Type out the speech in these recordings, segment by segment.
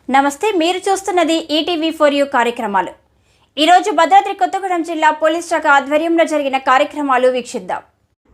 నమస్తే, మీరు చూస్తున్నది ఈటీవీ4యు కార్యక్రమాలు. ఈరోజు భద్రాద్రి కొత్తగూడెం జిల్లా పోలీస్ శాఖ ఆధ్వర్యంలో జరిగిన కార్యక్రమాలు వీక్షిద్దాం.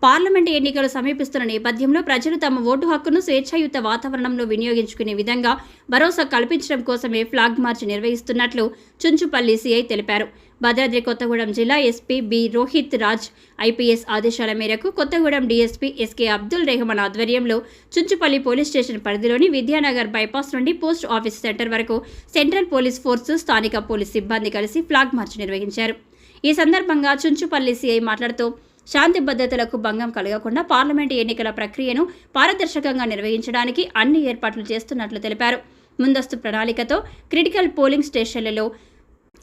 పార్లమెంటు ఎన్నికలు సమీపిస్తున్న నేపథ్యంలో ప్రజలు తమ ఓటు హక్కును స్వేచ్ఛాయుత వాతావరణంలో వినియోగించుకునే విధంగా భరోసా కల్పించడం కోసమే ఫ్లాగ్ మార్చ్ నిర్వహిస్తున్నట్లు చుంచుపల్లి సిఐ తెలిపారు. భద్రాద్రి కొత్తగూడెం జిల్లా SP B Rohit Raj IPS ఆదేశాల మేరకు కొత్తగూడెం డీఎస్పీ ఎస్కే అబ్దుల్ రెహమాన్ ఆధ్వర్యంలో చుంచుపల్లి పోలీస్ స్టేషన్ పరిధిలోని విద్యానగర్ బైపాస్ నుండి పోస్ట్ ఆఫీస్ సెంటర్ వరకు సెంట్రల్ పోలీస్ ఫోర్సు, స్థానిక పోలీస్ సిబ్బంది కలిసి ఫ్లాగ్ మార్చ్ నిర్వహించారు. ఈ సందర్భంగా చుంచుపల్లి సిఐ మాట్లాడుతూ శాంతి భద్రతలకు భంగం కలగకుండా పార్లమెంటు ఎన్నికల ప్రక్రియను పారదర్శకంగా నిర్వహించడానికి అన్ని ఏర్పాట్లు చేస్తున్నట్లు తెలిపారు. ముందస్తు ప్రణాళికతో క్రిటికల్ పోలింగ్ స్టేషన్లలో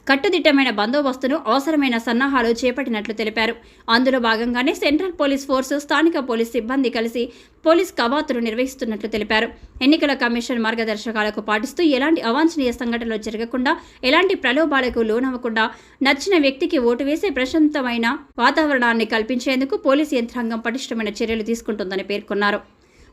కట్టుదిట్టమైన బందోబస్తును, అవసరమైన సన్నాహాలు చేపట్టినట్లు తెలిపారు. అందులో భాగంగానే సెంట్రల్ పోలీస్ ఫోర్సు, స్థానిక పోలీస్ సిబ్బంది కలిసి పోలీస్ కవాతును నిర్వహిస్తున్నట్లు తెలిపారు. ఎన్నికల కమిషన్ మార్గదర్శకాలకు పాటిస్తూ ఎలాంటి అవాంఛనీయ సంఘటనలు జరగకుండా, ఎలాంటి ప్రలోభాలకు లోనవ్వకుండా నచ్చిన వ్యక్తికి ఓటు వేసే ప్రశాంతమైన వాతావరణాన్ని కల్పించేందుకు పోలీసు యంత్రాంగం పటిష్టమైన చర్యలు తీసుకుంటుందని పేర్కొన్నారు.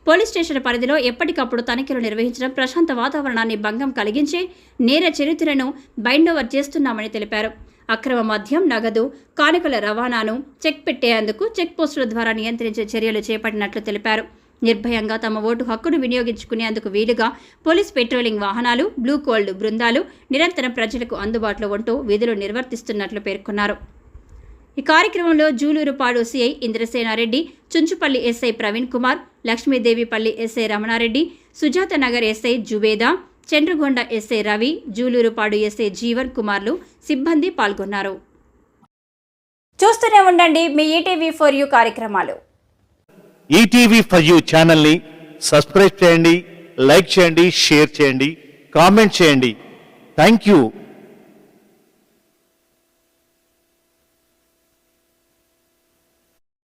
పోలీస్ స్టేషన్ పరిధిలో ఎప్పటికప్పుడు తనిఖీలు నిర్వహించడం, ప్రశాంత వాతావరణాన్ని భంగం కలిగించే నేర చరిత్రను బైండోవర్ చేస్తున్నామని తెలిపారు. అక్రమ మద్యం, నగదు, కానుకల రవాణాను చెక్ పెట్టేందుకు చెక్ పోస్టుల ద్వారా నియంత్రించే చర్యలు చేపట్టినట్లు తెలిపారు. నిర్భయంగా తమ ఓటు హక్కును వినియోగించుకునేందుకు వీలుగా పోలీస్ పెట్రోలింగ్ వాహనాలు, బ్లూ కోల్డ్ బృందాలు నిరంతరం ప్రజలకు అందుబాటులో ఉంటూ విధులు నిర్వర్తిస్తున్నట్లు పేర్కొన్నారు. ఈ కార్యక్రమంలో Julurupadu CI Indrasena Reddy, Chunchupalli SI Praveen Kumar, Lakshmidevipalli SI Ramanareddy, Sujatha Nagar SI Zubeda, Chandrugonda SI Ravi, Julurupadu SI Jeevan కుమార్లు సిబ్బంది పాల్గొన్నారు. చూస్తూనే ఉండండి మీ ఈటీవీ4యు కార్యక్రమాలు. ఈటీవీ4యు ఛానల్ని సబ్స్క్రైబ్ చేయండి, లైక్ చేయండి, షేర్ చేయండి, కామెంట్ చేయండి. Thank you.